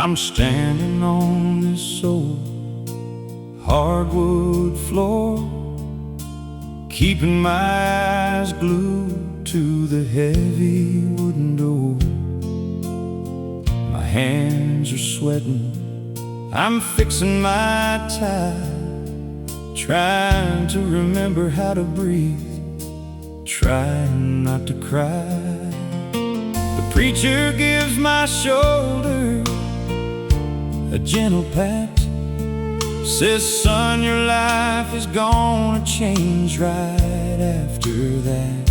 I'm standing on this old hardwood floor, keeping my eyes glued to the heavy wooden door. My hands are sweating, I'm fixing my tie, trying to remember how to breathe, trying not to cry. The preacher gives my shoulder a gentle pat, says, son, your life is gonna change right after that.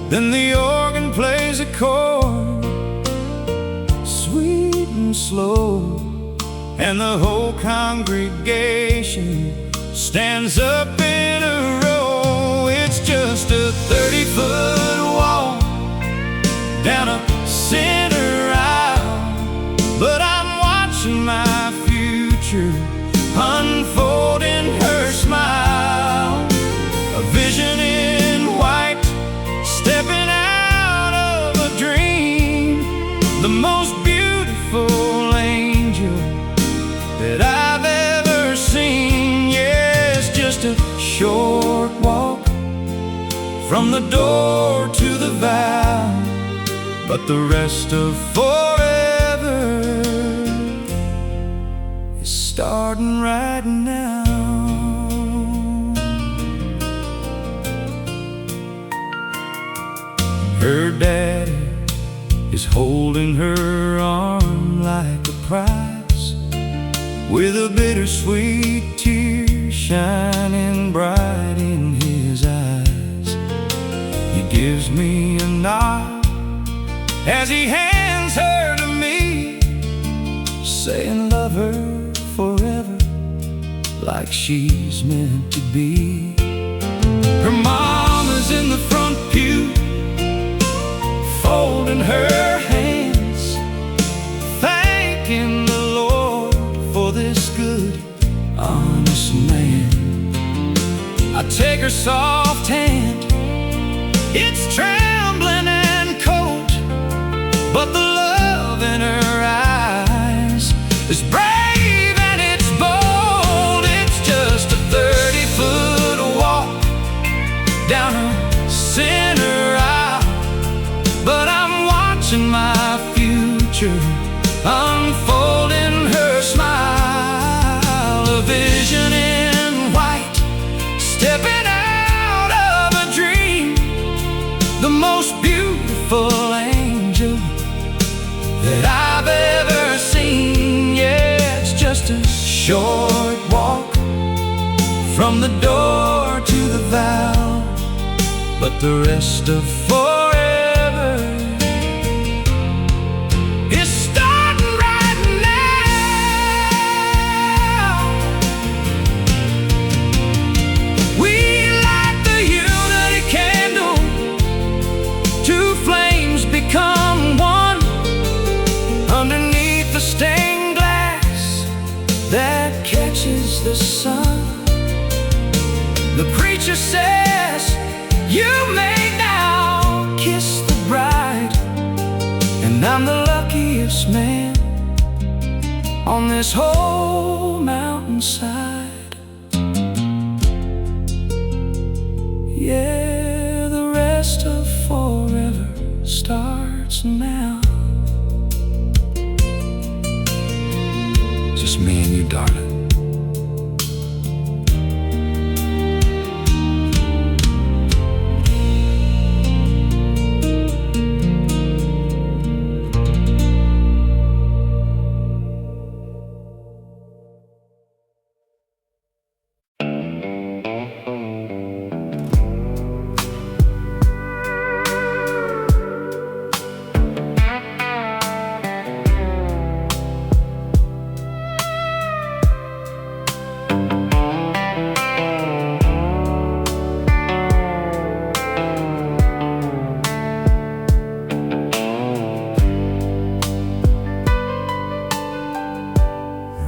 Then the organ plays a chord, sweet and slow, and the whole congregation stands up in a row. It's just a 30-foot wall down a center aisle, but I'm watching my future unfold in her smile. A vision in white, stepping out of a dream, the most beautiful angel that I've ever seen. Yes, just a short walk from the door to the vow, but the rest of forever is starting right now. Her daddy is holding her arm like a prize, with a bittersweet tear shining bright in his eyes. He gives me a nod as he hands her to me, saying love her forever like she's meant to be. Her mama's in the front pew, folding her hands, thanking the Lord for this good, honest man. I take her soft hand, it's trembling and cold, but the love in her eyes is brave and it's bold. It's just a 30-foot walk down a center aisle, but I'm watching my future unfold in her smile. A vision in white, stepping out of a dream, the most beautiful angel that I've ever seen. Yeah, it's just a short walk from the door to the vow, but the rest of forever is starting right now. We light the unity candle, two flames become one, underneath the stained glass that catches the sun. The preacher says, you may now kiss the bride, and I'm the luckiest man on this whole mountainside. Yeah, the rest of forever starts now. Just me and you, darling.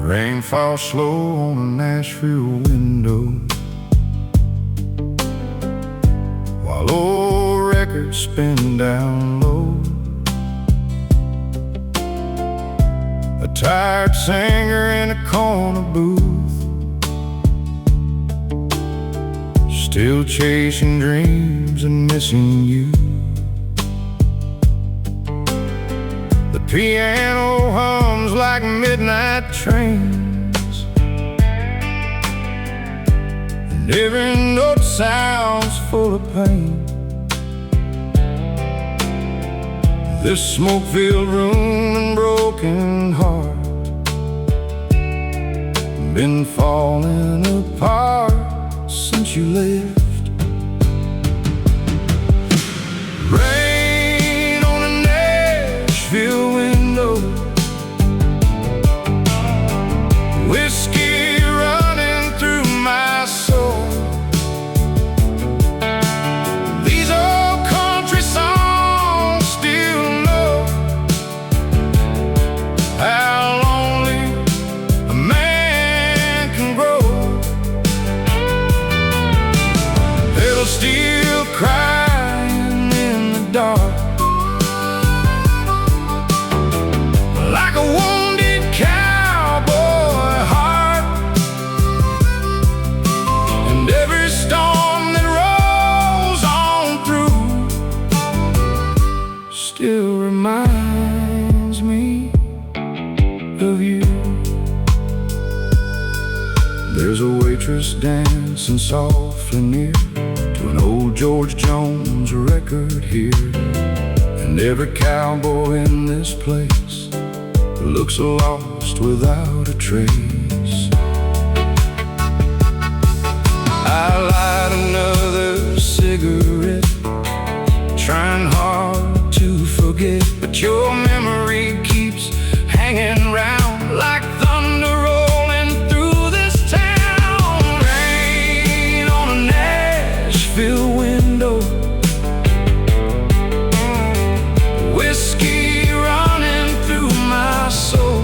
Rain falls slow on a Nashville window, while old records spin down low. A tired singer in a corner booth, still chasing dreams and missing you. The piano hums like midnight trains, and every note sounds full of pain. This smoke-filled room and broken heart been falling apart since you left. Rain on a Nashville window, whiskey running through my soul. These old country songs still know how lonely a man can grow. Pedal steel crying in the dark, like a wounded cowboy heart. And every storm that rolls on through still reminds me of you. There's a waitress dancing softly near to an old George Jones record here, and every cowboy in this place looks lost without a trace. I light another cigarette, trying hard to forget, but your memory keeps hanging round like thunder rolling through this town. Rain on a Nashville window, whiskey running through my soul.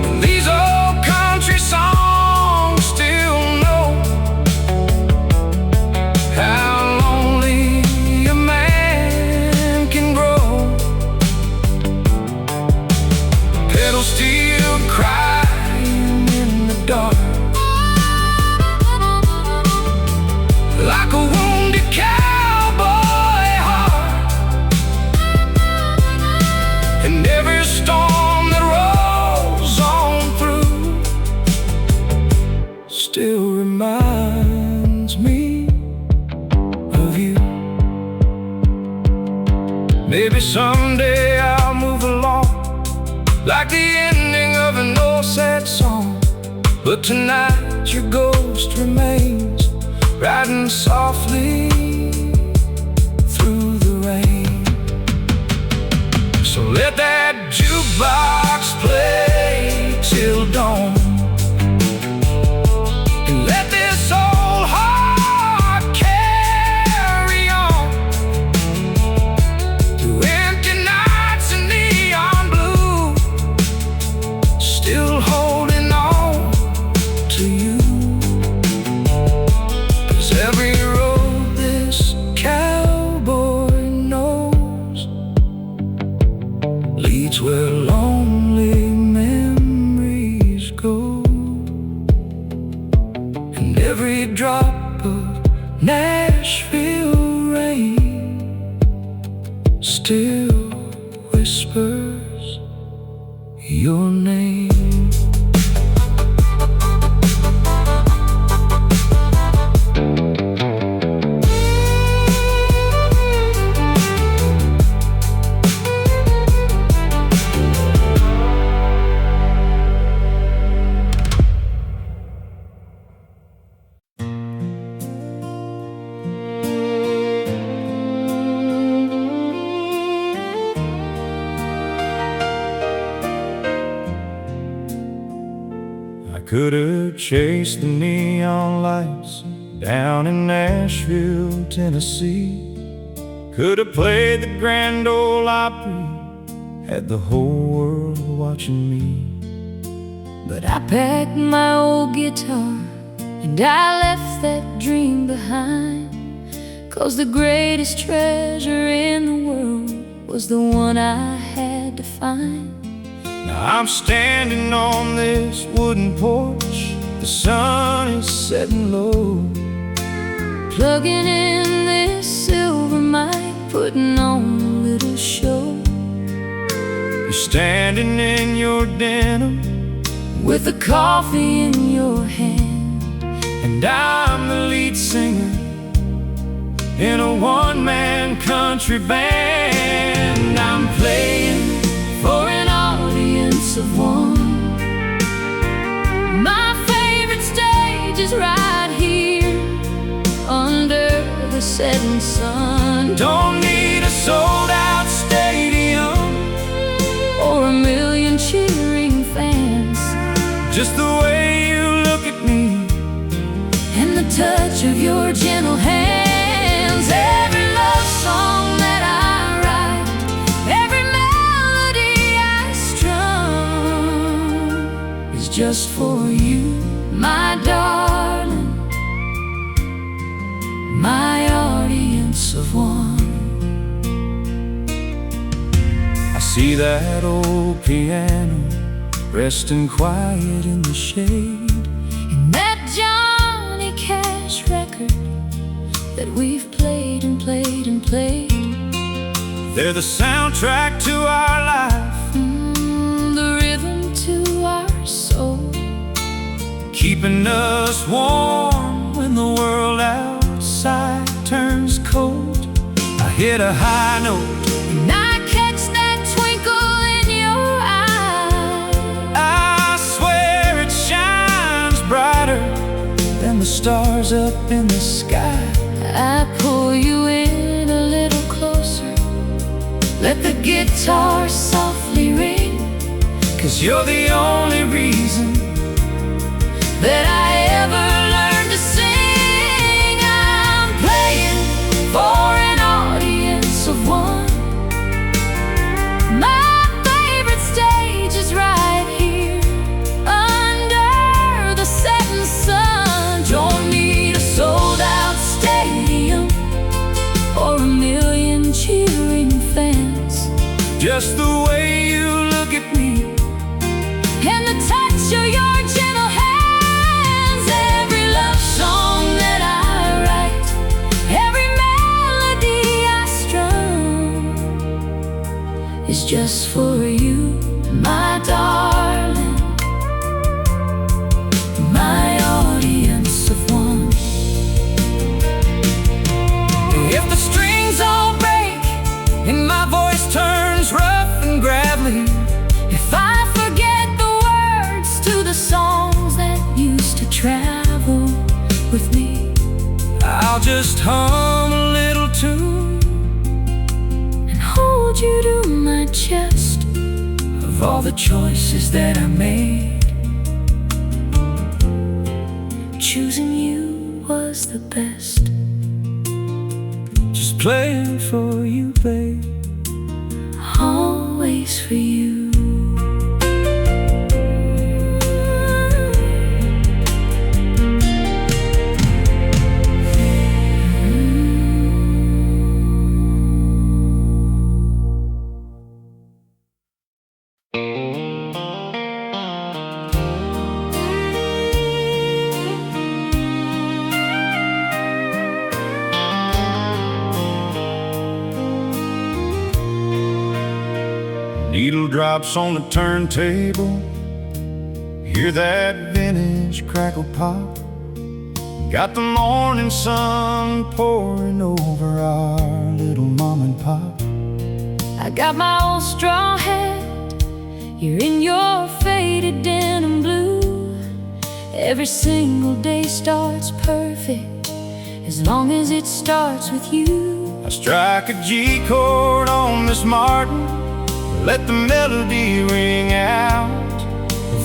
And these old country songs still know how lonely a man can grow. Pedal steel crying in the dark, like a wounded cowboy heart. And every storm that rolls on through still reminds me of you. Maybe someday I'll move along like the ending of an old sad song, but tonight your ghost remains, riding softly through the rain. So let that jukebox play till dawn, and let this old heart carry on through empty nights and neon blue, still holding on to you. 'Cause every road this cowboy knows leads where lonely memories go. And every drop of Nashville rain still whispers your name. Could've chased the neon lights down in Nashville, Tennessee. Could've played the Grand Ole Opry, had the whole world watching me. But I packed my old guitar and I left that dream behind, 'cause the greatest treasure in the world was the one I had had to find. Now I'm standing on this wooden porch, the sun is setting low, plugging in this silver mic, putting on a little show. You're standing in your denim with a coffee in your hand, and I'm the lead singer in a one-man country band. I'm playing for an audience of one. My favorite stage is right here under the setting sun. Don't need a sold-out stadium or a million cheering fans, just the way you look at me and the touch of your gentle hands. Every love song that I write, every melody I strum is just for you, my darling, my audience of one. I see that old piano resting quiet in the shade, and that Johnny Cash record that we've played and played and played. They're the soundtrack to our life, the rhythm to our soul, keeping us warm when the world outside turns cold. I hit a high note and I catch that twinkle in your eye. I swear it shines brighter than the stars up in the sky. I pull you in a little closer, let the guitar softly ring, 'cause you're the only reason that I ever learned to sing. I'm playing for an audience of one. My favorite stage is right here under the setting sun. Don't need a sold-out stadium or a million cheering fans, just the way you look at me and the touch of your gentle hands. Every love song that I write, every melody I strum is just for you, my darling, my audience of one. If the strings all break and my voice turns rough and gravelly, If I forget the words to the songs that used to travel with me, I'll just hum a little tune and hold you to my chest. of all the choices that I made. Choosing you was the best. Just playing for you, babe. Always for you. Needle drops on the turntable, hear that vintage crackle pop. Got the morning sun pouring over our little mom and pop. I got my old straw hat, you're in your faded denim blue. Every single day starts perfect as long as it starts with you. I strike a G chord on Miss Martin, let the melody ring out.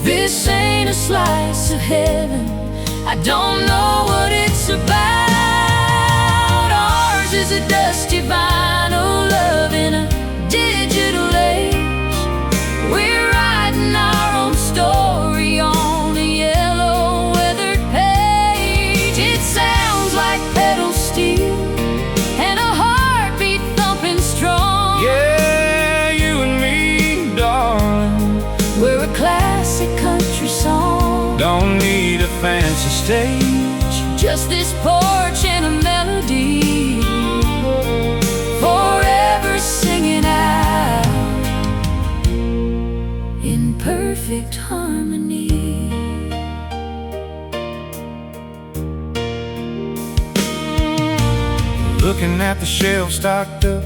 This ain't a slice of heaven, I don't know what it's about. Ours is a dusty vinyl love in a digital age. We're writing our own story on a yellow weathered page. It sounds like pedal steel and a heartbeat thumping strong. Yeah, you and me We're a classic country song. Don't need a fancy stage, Just this porch and a melody, forever singing out in perfect harmony. looking at the shelves stocked up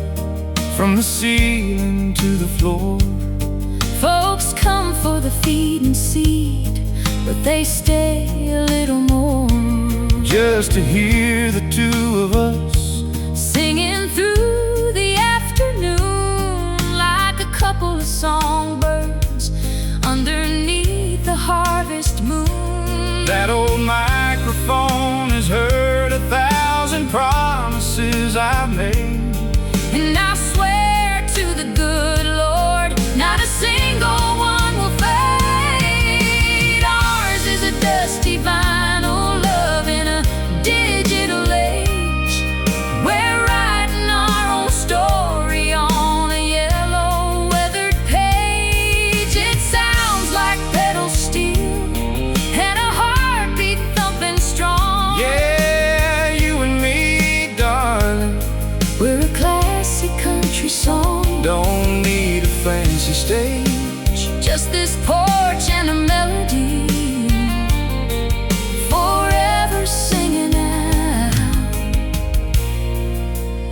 from the ceiling to the floor. Folks come for the feed and seed, but they stay a little more, just to hear the two of us singing through the afternoon like a couple of songbirds underneath the harvest moon. That old microphone has heard 1,000 promises I've made, And I swear to the good Lord, not a single one will fade. Ours is a dusty vinyl love in a digital age. We're writing our own story on a yellow weathered page. It sounds like pedal steel and a heartbeat thumping strong. Yeah, you and me, darling, We're a classic country song. don't need a fancy stage, Just this porch and a melody, forever singing out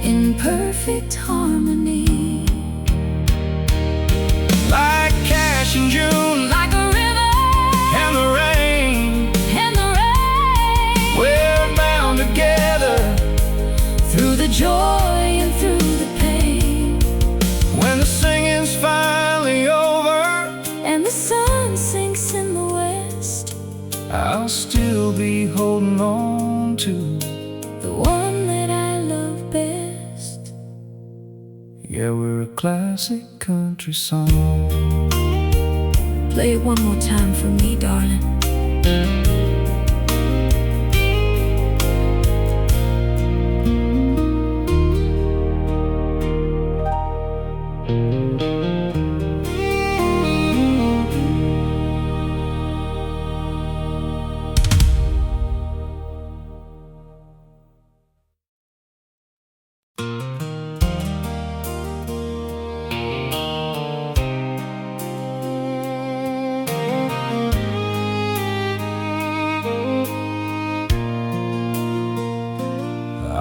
in perfect harmony. like cash in June Like a river and the rain. and the rain, We're bound together through the joy and through the pain. when the singing's finally over. And the sun sinks in the west, I'll still be holding on to, the one that I love best. yeah, we're a classic country song. Play it one more time for me, darling.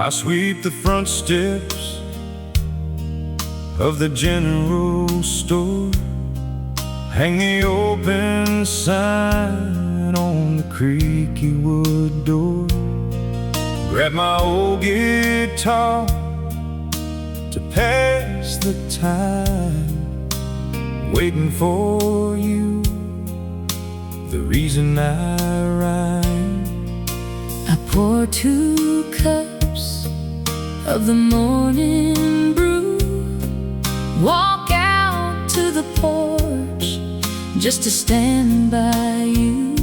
I sweep the front steps of the general store, hang the open sign on the creaky wood door, grab my old guitar to pass the time, waiting for you, the reason I rhyme. I pour 2 cups of the morning brew, walk out to the porch just to stand by you.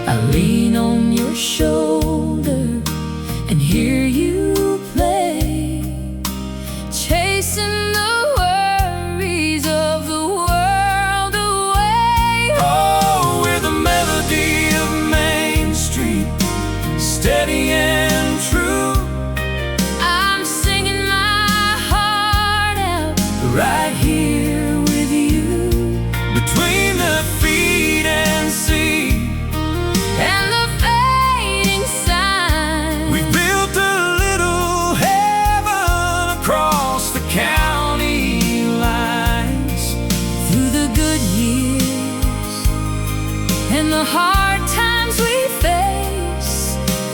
I lean on your shoulder and hear you play, chasing the worries of the world away. Oh, we're the melody of Main Street, steady and true, I'm singing my heart out right here with you, between the feet and sea. and the fading sign. We've built a little heaven across the county lines, Through the good years and the hard times we face,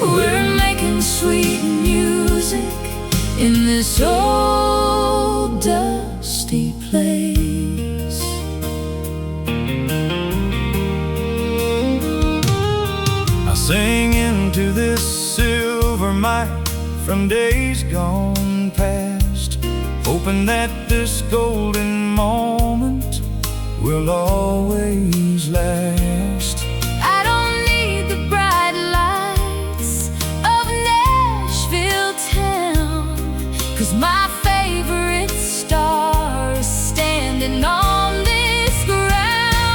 we're making sweet music in this old dusty place. I sing into this silver mic from days gone past, hoping that this golden moment will always last. I don't need the bright lights of Nashville town, 'cause my favorite star is standing on this ground.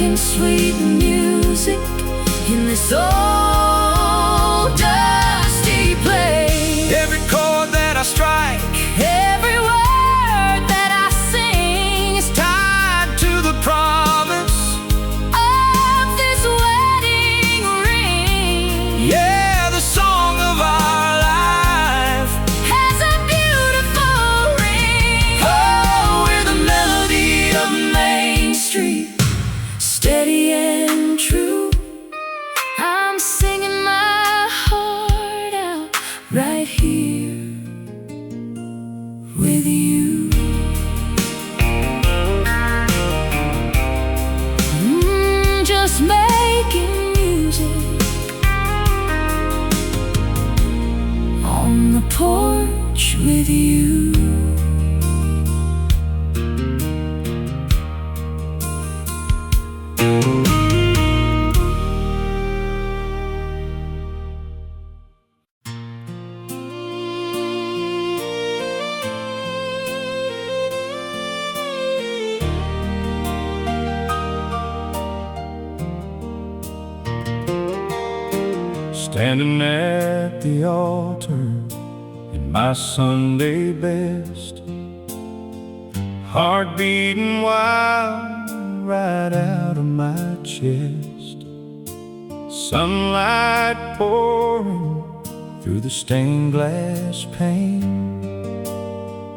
making sweet music in this old dusty place. Every chord that I strike, Every word that I sing is tied to the promise. of this wedding ring. Yeah, the song of our life Has a beautiful ring. Oh, we're the melody of Main Street, steady and true. I'm singing my heart out right here with you. Just making music on the porch with you. Standing at the altar in my Sunday best, heart beating wild right out of my chest. Sunlight pouring through the stained glass pane,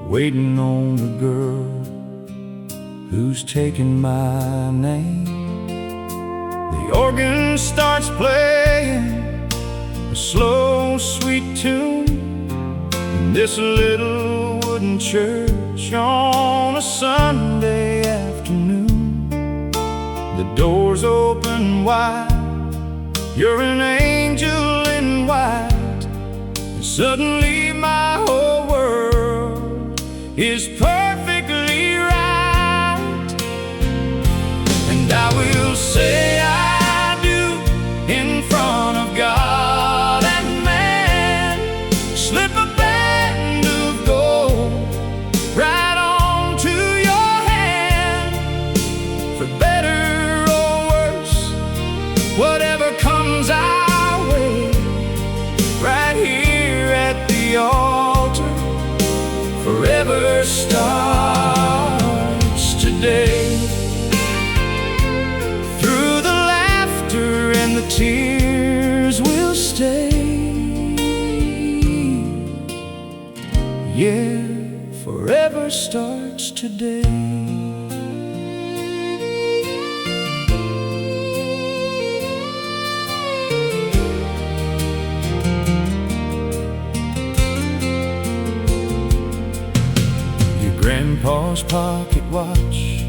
waiting on the girl who's taking my name. The organ starts playing a slow, sweet tune in this little wooden church on a Sunday afternoon. The doors open wide, you're an angel in white, and suddenly my whole world is perfectly right. And I will say I do in front of God and man, slip a band of gold right onto your hand. For better or worse, whatever comes our way, right here at the altar, forever starts today. Through the laughter and the tears will stay. Yeah, forever starts today. Your grandpa's pocket watch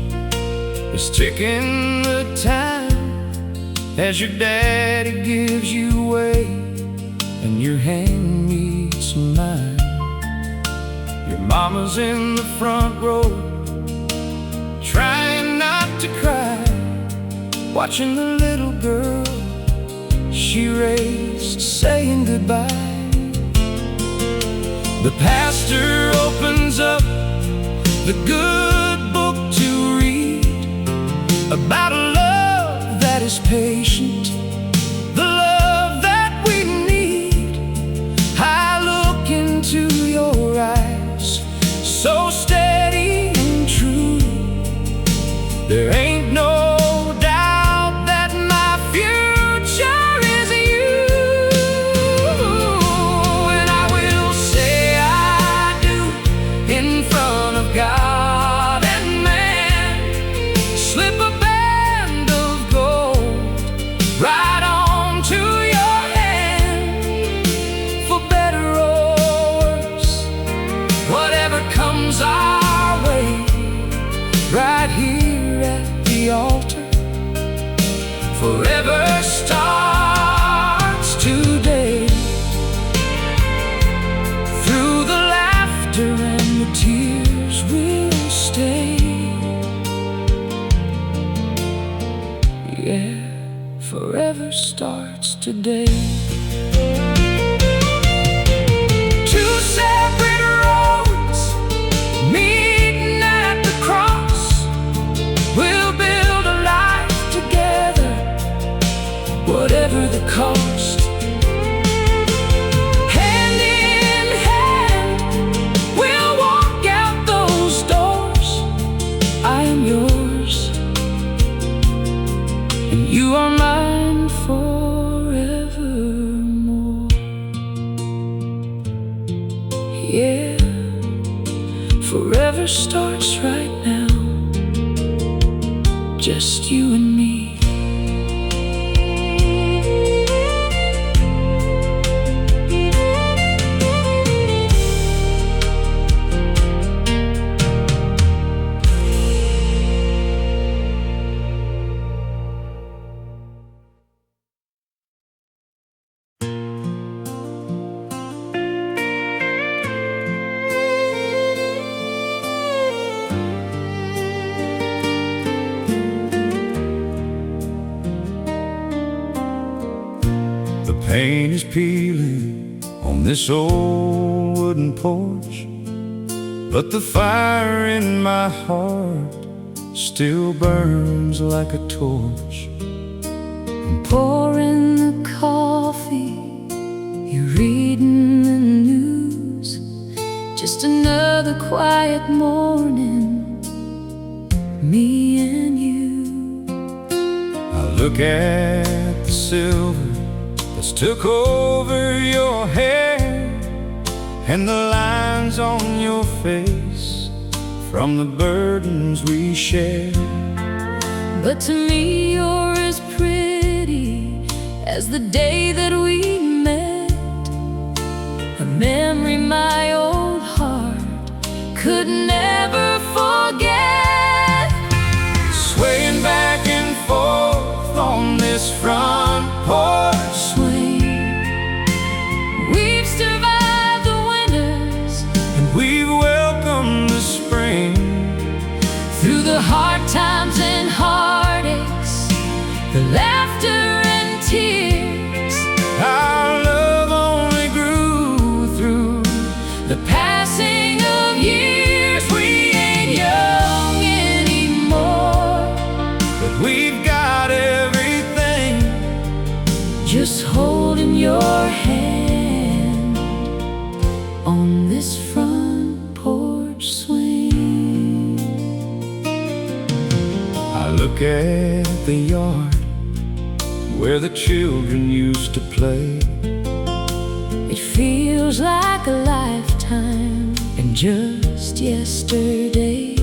is ticking the time as your daddy gives you away and your hand meets mine. Your mama's in the front row, trying not to cry, watching the little girl she raised saying goodbye. The pastor opens up the good book to read about a love that is patient, the love that we need. I look into your eyes, so steady and true. There ain't no doubt that my future is you. And I will say I do in front of God and man, slip a band of gold right onto your hand. For better or worse, whatever comes our way, right here at the altar, forever starts today. Through the laughter and the tears will stay. Yeah, forever starts today. Two separate roads meeting at the cross. We'll build a life together. Forever starts right now, just you and me. Paint is peeling on this old wooden porch, but the fire in my heart still burns like a torch. I'm pouring the coffee, you're reading the news. Just another quiet morning, me and you. I look at the silver that's took over your hair, and the lines on your face from the burdens we share. But to me you're as pretty as the day that we met, a memory my old heart could never forget. Swaying back and forth on this front porch, we've survived the winters and we've welcomed the spring. Through the hard times and heartaches, the laughter and tears, our love only grew through the passing of years. We ain't young anymore, but we've got everything, just holding your hand on this front porch swing. I look at the yard where the children used to play. It feels like a lifetime and just yesterday.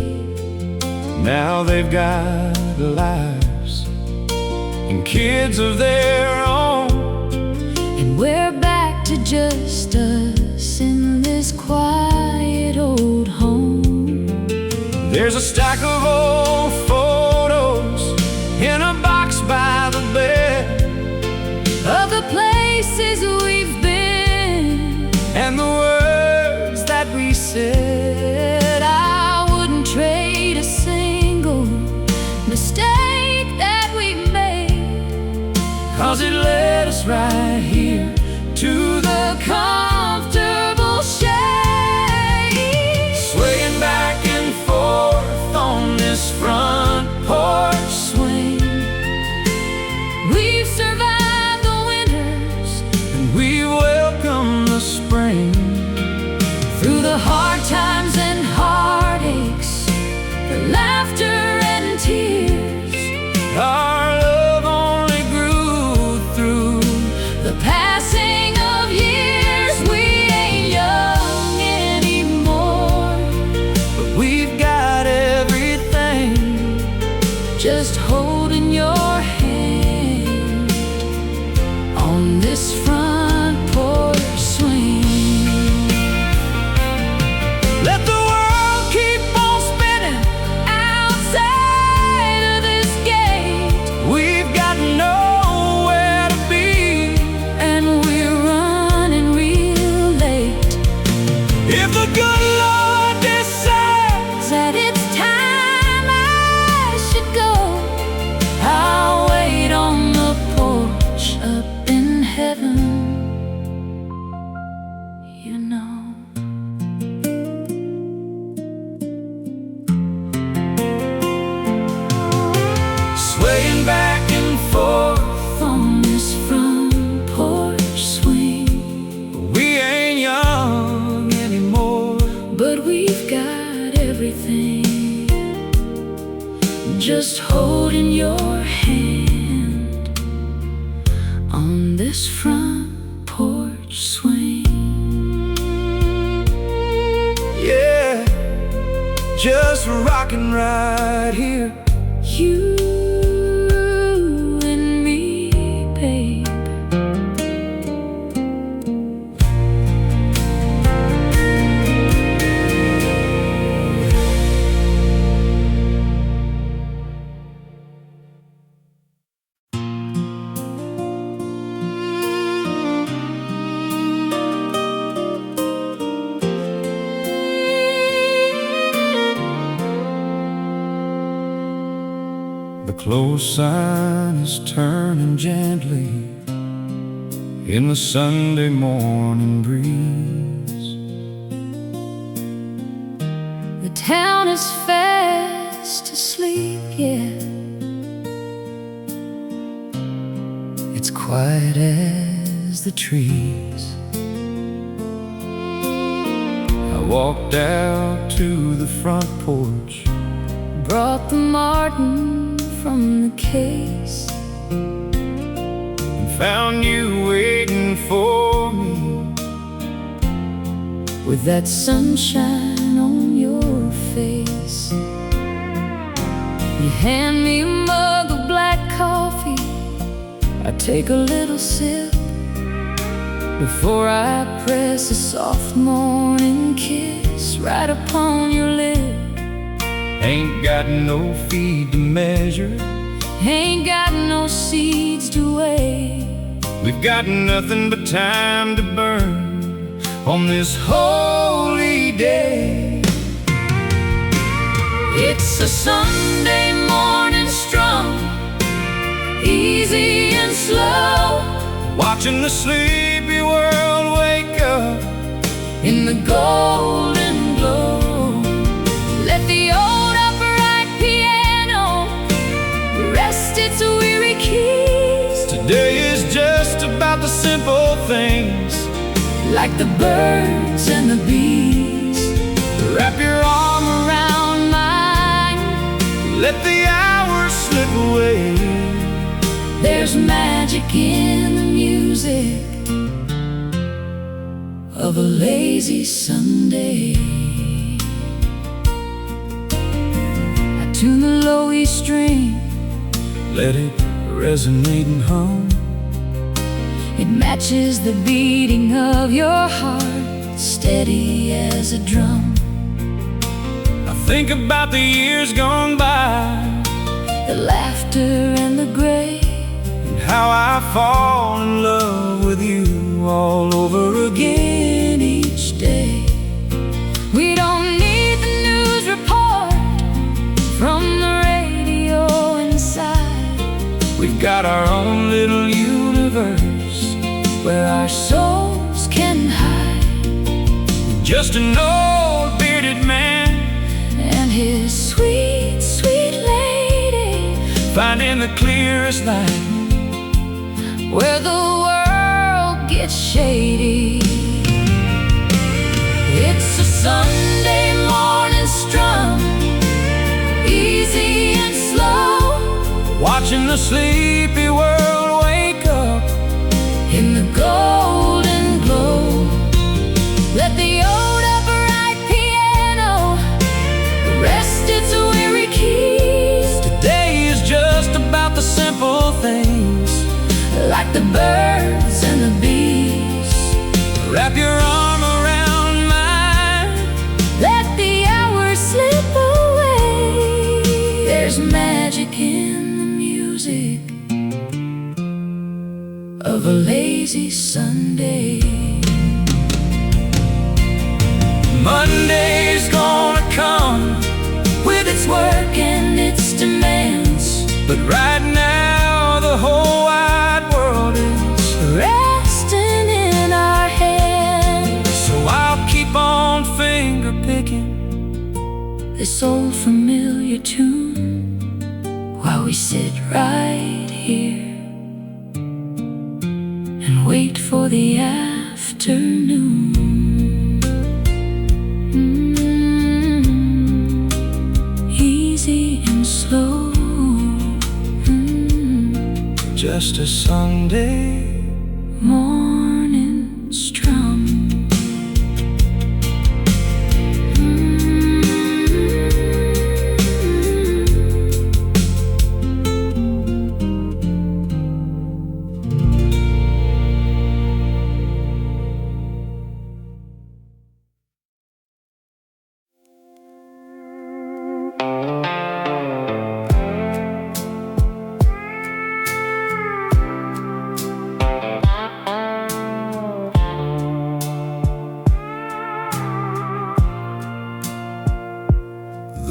Now they've got lives and kids of their own, and we're back to just us in this quiet old home. There's a stack of old photos in a box by the bed, of the places we've been and the words that we said. I wouldn't trade a single mistake that we made, 'cause it led us right here to the comfortable shade. swaying back and forth on this front porch Swing. We've survived the winters and we welcome the spring. through the hard times and heartaches, the laughter and tears. Our love only grew through The passing of years. We ain't young anymore, but we've got everything, just holding your hand on this front porch swing. let the world keep on spinning. Outside of this gate, We've got nowhere to be. and we're running real late. If the good Lord decides Said it's time I should go, I'll wait on the porch up in heaven, you know. swaying back and forth, On this front porch swing, we ain't young anymore, but we've got everything, just holding your hand on this front porch swing. yeah. just rocking right here. You and me, babe. The close sign is turning gently in the Sunday morning breeze. The town is fast asleep, yeah. It's quiet as the trees. I walked out to the front porch, Brought the Martin from the case, and found you waiting for me with that sunshine on your face. You hand me a mug of black coffee. I take a little sip before I press a soft morning kiss right upon your lip. Ain't got no feed to measure, Ain't got no seeds to weigh. we've got nothing but time to burn on this holy day. It's a Sunday morning strum, easy and slow, Watching the sleepy world wake up in the golden glow. Let the old upright piano rest its weary keys. Today is just about the simple things, Like the birds and the bees. wrap your arm Around mine, let the hours slip away. there's magic in the music of a lazy Sunday. I tune the low E string, Let it resonate and hum. it matches the beating of your heart, steady as a drum. I think about the years gone by, The laughter and the gray, and how I fall in love with you all over again each day. we don't need the news report from the radio inside. We've got our own little universe Where our souls can hide, just an old bearded man and his sweet, sweet lady, finding the clearest light where the world gets shady. It's a Sunday morning strum, easy and slow, watching the sleepy world wake up in the golden glow. Let the old upright piano rest its weary keys. Today is just about the simple things, Like the birds and the bees. wrap your arm around mine. Let the hours slip away. There's magic in the music of a lazy Sunday. Monday's gonna come With its work and its demands, but right now the whole wide world is, resting in our hands. so I'll keep on finger picking This old familiar tune while we sit right here and wait for the afternoon. Easy and slow, just a Sunday morning strum.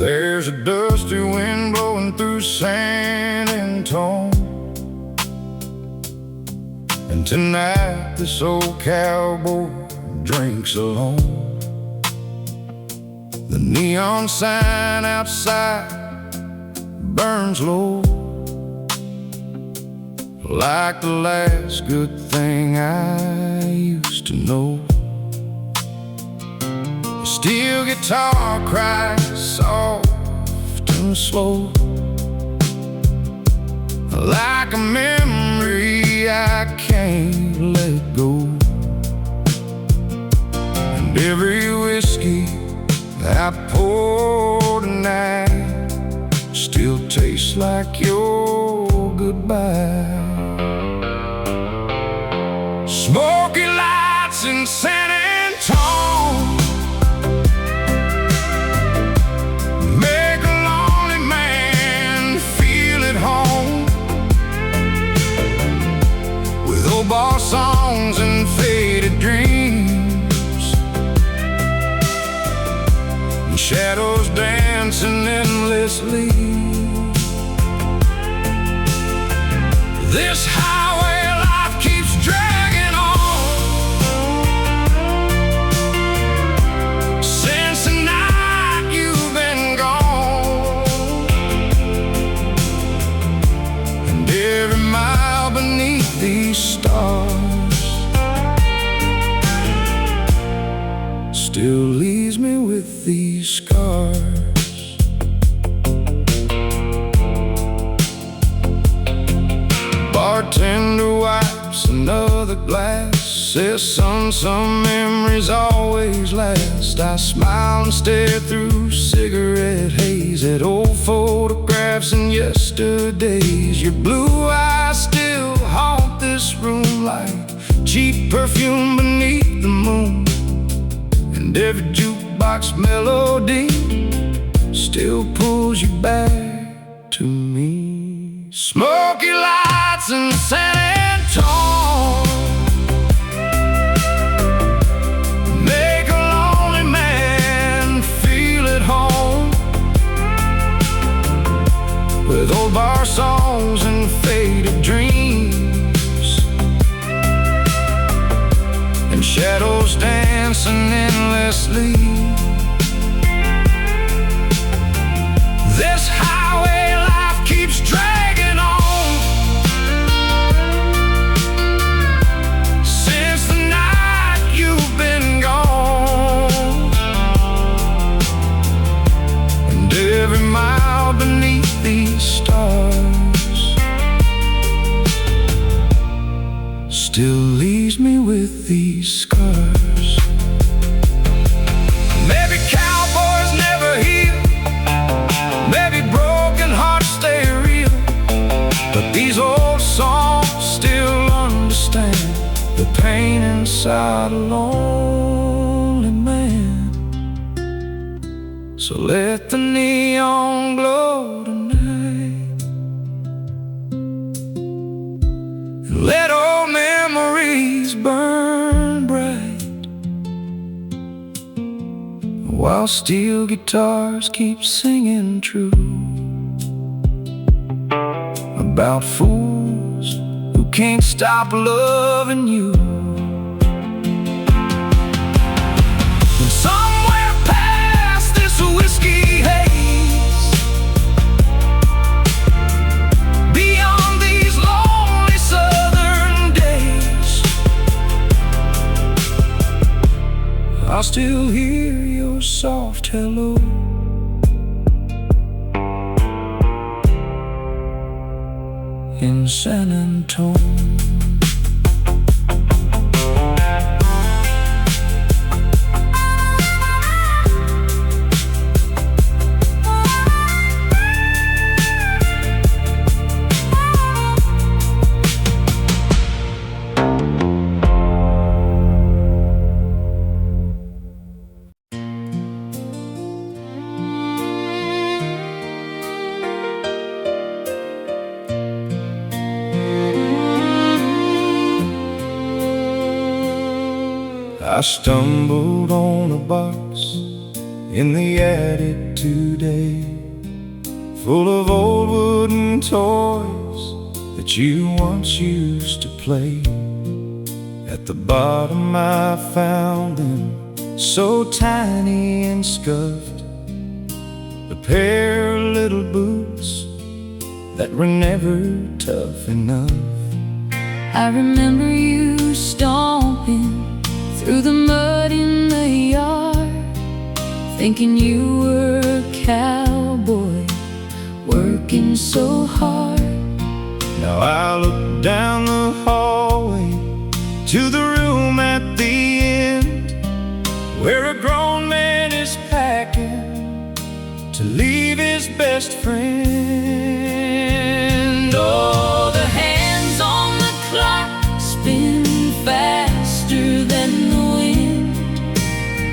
There's a dusty wind blowing through San Antone, and tonight this old cowboy drinks alone. The neon sign outside burns low, like the last good thing I used to know. The steel guitar cries soft and slow, like a memory I can't let go. And every whiskey I pour tonight still tastes like your goodbye. Smoky lights in San Antone make a lonely man feel at home, with old bar songs and faded dreams, and shadows dancing endlessly. This highway life keeps dragging on since the night you've been gone, and every mile beneath these stars still leaves me with these scars. Bartender wipes another glass, says, son, some memories always last. I smile and stare through cigarette haze at old photographs and yesterdays. Your blue eyes still haunt this room like cheap perfume beneath the moon, and every jukebox melody still pulls you back to me. Smoky lights in San Antone make a lonely man feel at home, with old bar songs and faded dreams, and shadows dancing endlessly. This highway life keeps dragging on since the night you've been gone, and every mile beneath these stars still leaves me with these scars. Maybe cowboys never heal, maybe broken hearts stay real, but these old songs still understand the pain inside a lonely man. So let the neon glow tonight, and let old memories burn bright, while steel guitars keep singing true about fools who can't stop loving you. And somewhere past this whiskey haze, beyond these lonely southern days, I'll still hear your soft hello in San Antone. I stumbled on a box in the attic today, full of old wooden toys that you once used to play. At the bottom I found them, so tiny and scuffed, a pair of little boots that were never tough enough. I remember you stomping through the mud in the yard, thinking you were a cowboy, working so hard. Now I look down the hallway to the room at the end, where a grown man is packing to leave his best friend. Oh, the hands on the clock spin faster than the wind.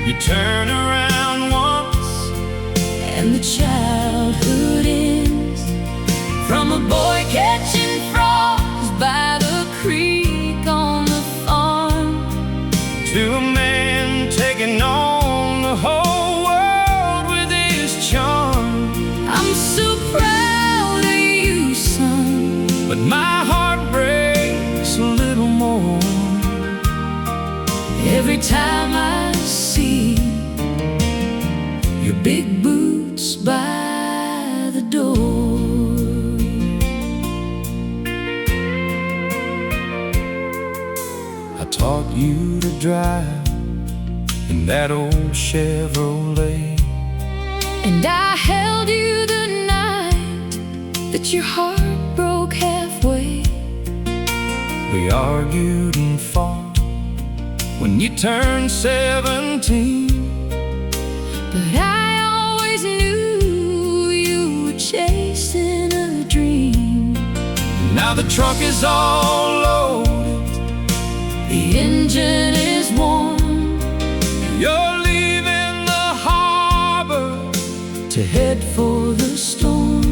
You turn around once and the childhood ends. From a boy catching frogs by the creek on the farm, to a man taking on the whole world with his charm. I'm so proud of you, son, But my heart breaks a little more every time I see your big boots by the door. I taught you to drive in that old Chevrolet, And I held you the night that your heart broke halfway. we argued and fought when you turned 17. But I always knew you were chasing a dream. Now the trunk is all loaded, The engine is warm, you're leaving the harbor to head for the storm.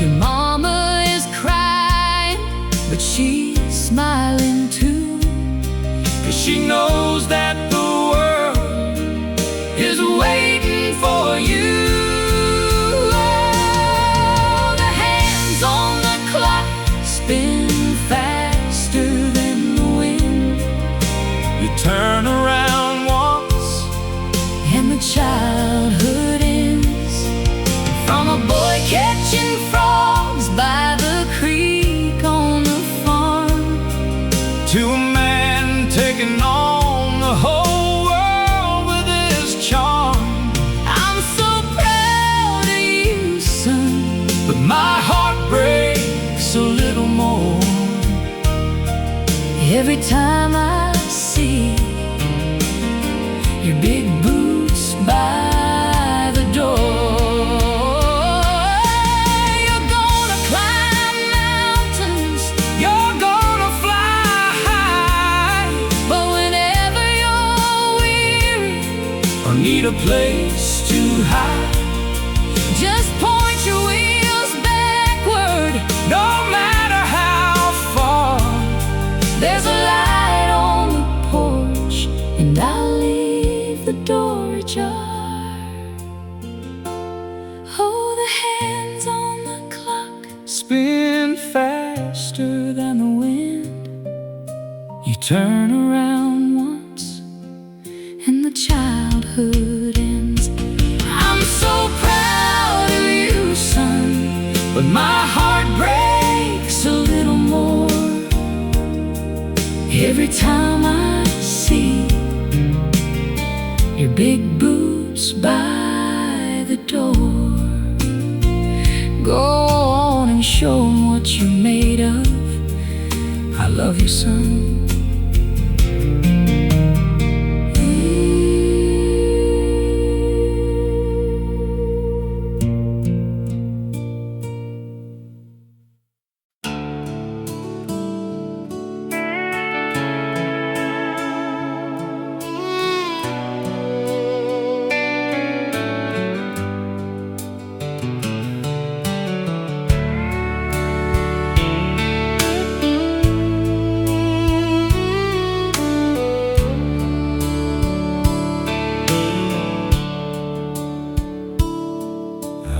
Your mama is crying, but she's smiling too, 'cause she knows that the world is waiting for you. Oh, the hands on the clock spin faster than the wind. You turn around once And the childhood ends. From a boy catching frogs by the creek on the farm, to a man taking on the whole world with his charm. I'm so proud of you, son, But my heart breaks a little more every time I see your big boots by the door. You're gonna climb mountains, you're gonna fly high, but whenever you're weary or need a place to hide. just point your wheels backward. No matter how far, There's a light on the porch, and I'll leave the door ajar. Oh, the hands on the clock spin faster than the wind. You turn around once, and the childhood ends. I'm so proud of you, son, But my heart breaks a little more every time I see your big boots by the door. Go on and show 'em what you're made of. I love you, son.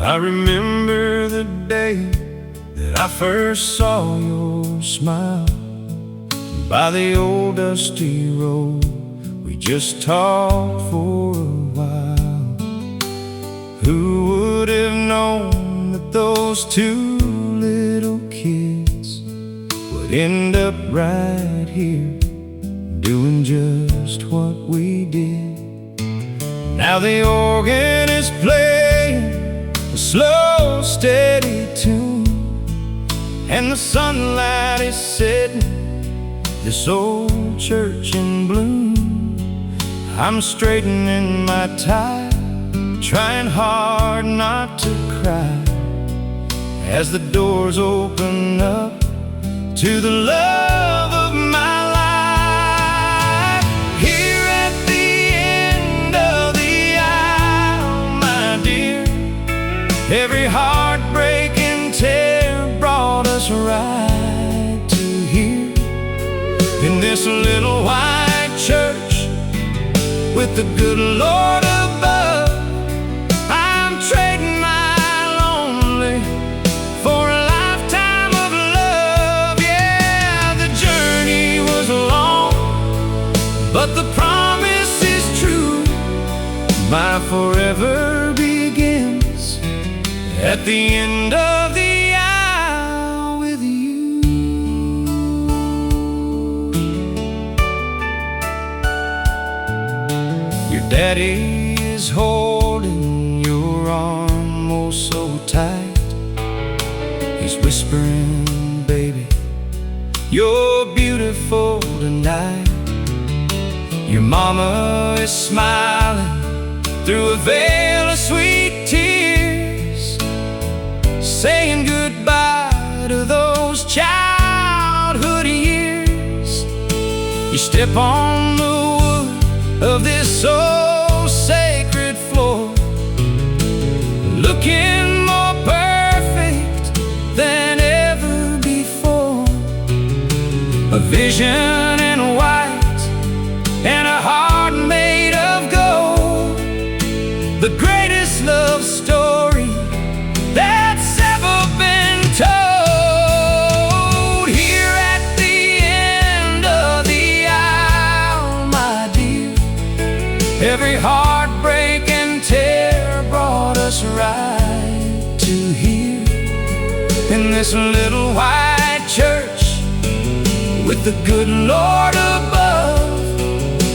I remember the day that I first saw your smile by the old dusty road. We just talked for a while. Who would have known that those two little kids would end up right here doing just what we did? Now the organ is playing a slow, steady tune, and the sunlight is setting this old church in bloom. I'm straightening my tie, trying hard not to cry, as the doors open up to the love of my life. Here at the end of the aisle, my dear, every heartbreak and tear brought us right to here. In this little white church with the good Lord above, I'm trading my lonely for a lifetime of love. Yeah, the journey was long, but the promise is true. My forever begins at the end of the aisle with you. Your daddy is holding your arm oh so tight. He's whispering, baby, you're beautiful tonight. Your mama is smiling through a veil of sweet tears, saying goodbye to those childhood years. You step on the wood of this so sacred floor, looking more perfect than ever before. A vision in white and a heart made of gold, the greatest love story that's ever been told. Here at the end of the aisle, my dear, every heartbreak and tear brought us right to here. In this little white church with the good Lord above,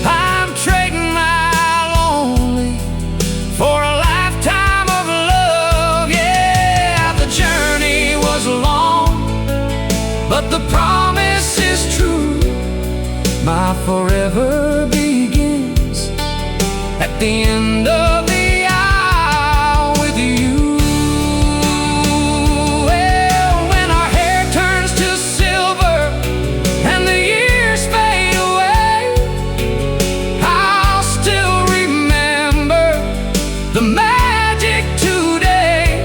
I'm trading my lonely for a lifetime of love. Yeah, the journey was long, but the promise is true. My forever begins at the end of the aisle with you. Well, when our hair turns to silver and the years fade away, I'll still remember the magic today.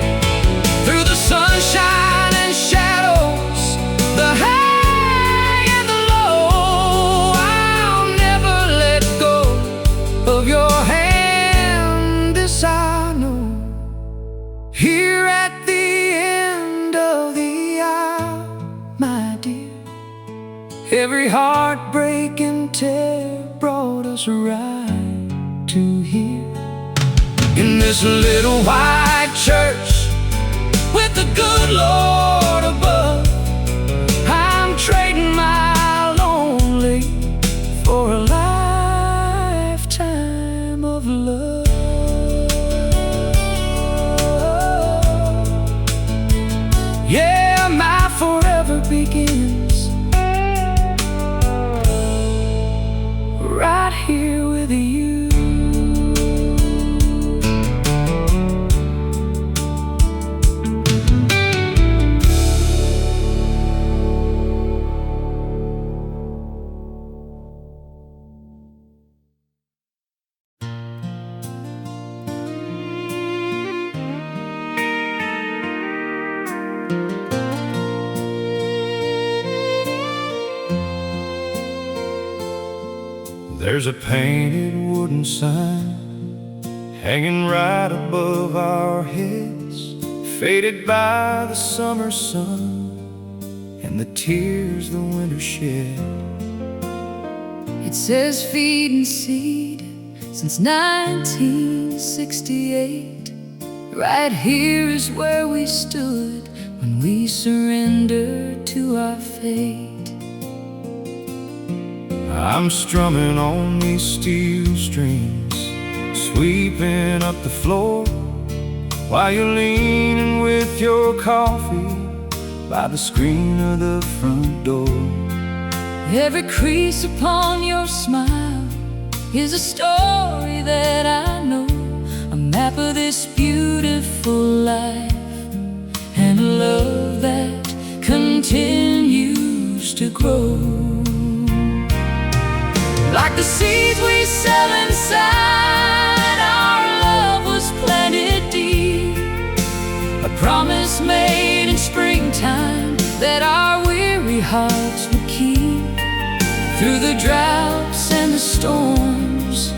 Through the sunshine and shadows, the high and the low, I'll never let go of your hand, this I know. Here at the end of the aisle, my dear, every heartbreak and tear brought us right to here. In this little white church with the good Lord above, I'm trading my lonely for a lifetime of love. Yeah, my forever begins right here with you. There's a painted wooden sign hanging right above our heads, faded by the summer sun and the tears the winter shed. It says feed and seed since 1968. Right here is where we stood when we surrendered to our fate. I'm strumming on these steel strings, sweeping up the floor, while you're leaning with your coffee by the screen of the front door. Every crease upon your smile is a story that I know, a map of this beautiful life, and a love that continues to grow. Like the seeds we sow inside, our love was planted deep, a promise made in springtime that our weary hearts would keep. Through the droughts and the storms,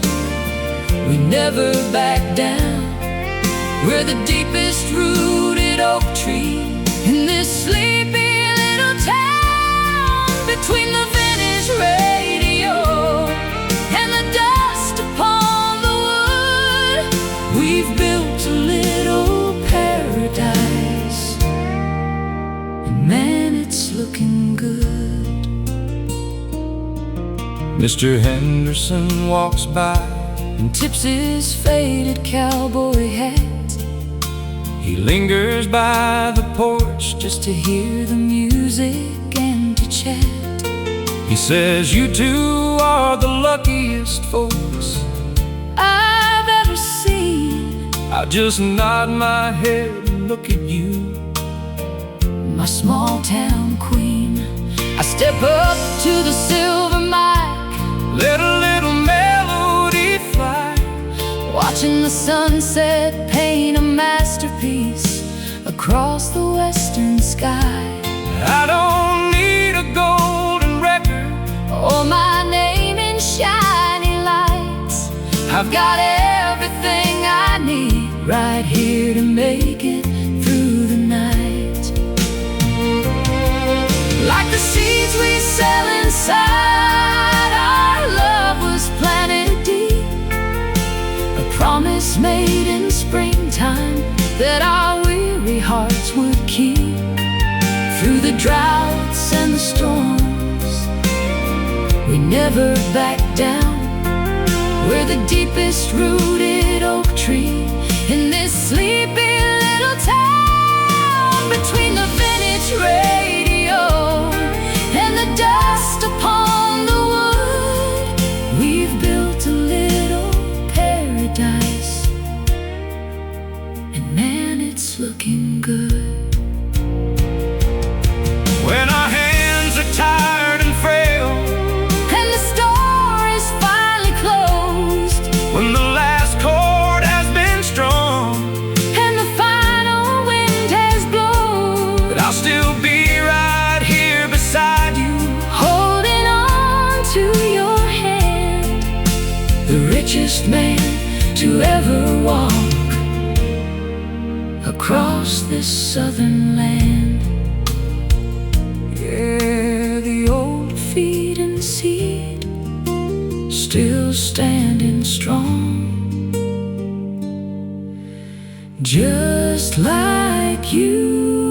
we never back down. We're the deepest rooted oak tree in this sleepy little town. Between the vintage radio and the dust upon the wood, we've built a little paradise, and man, it's looking good. Mr. Henderson walks by and tips his faded cowboy hat. He lingers by the porch just to hear the music and to chat. He says, "You two are the luckiest folks I've ever seen." I just nod my head and look at you, my small town queen. I step up to the silver mic, let a little melody fly, watching the sunset paint a masterpiece across the western sky. I don't need a golden record or my name in shiny lights. I've got everything I need right here to make it through the night. Like the seeds we sow inside, our love was planted deep, a promise made in springtime that our weary hearts would keep. Through the droughts and the storms, we never back down. We're the deepest rooted oak tree in this sleepy little town. Between the vintage radio and the dust upon the wood, we've built a little paradise, and man, it's looking good. when our hands are tired and frail, and the store is finally closed, when the last chord has been strung, and the final wind has blown. but I'll still be right here beside you, Holding on to your hand, the richest man to ever walk across this southern land. Yeah, the old feed and seed still standing strong, just like you.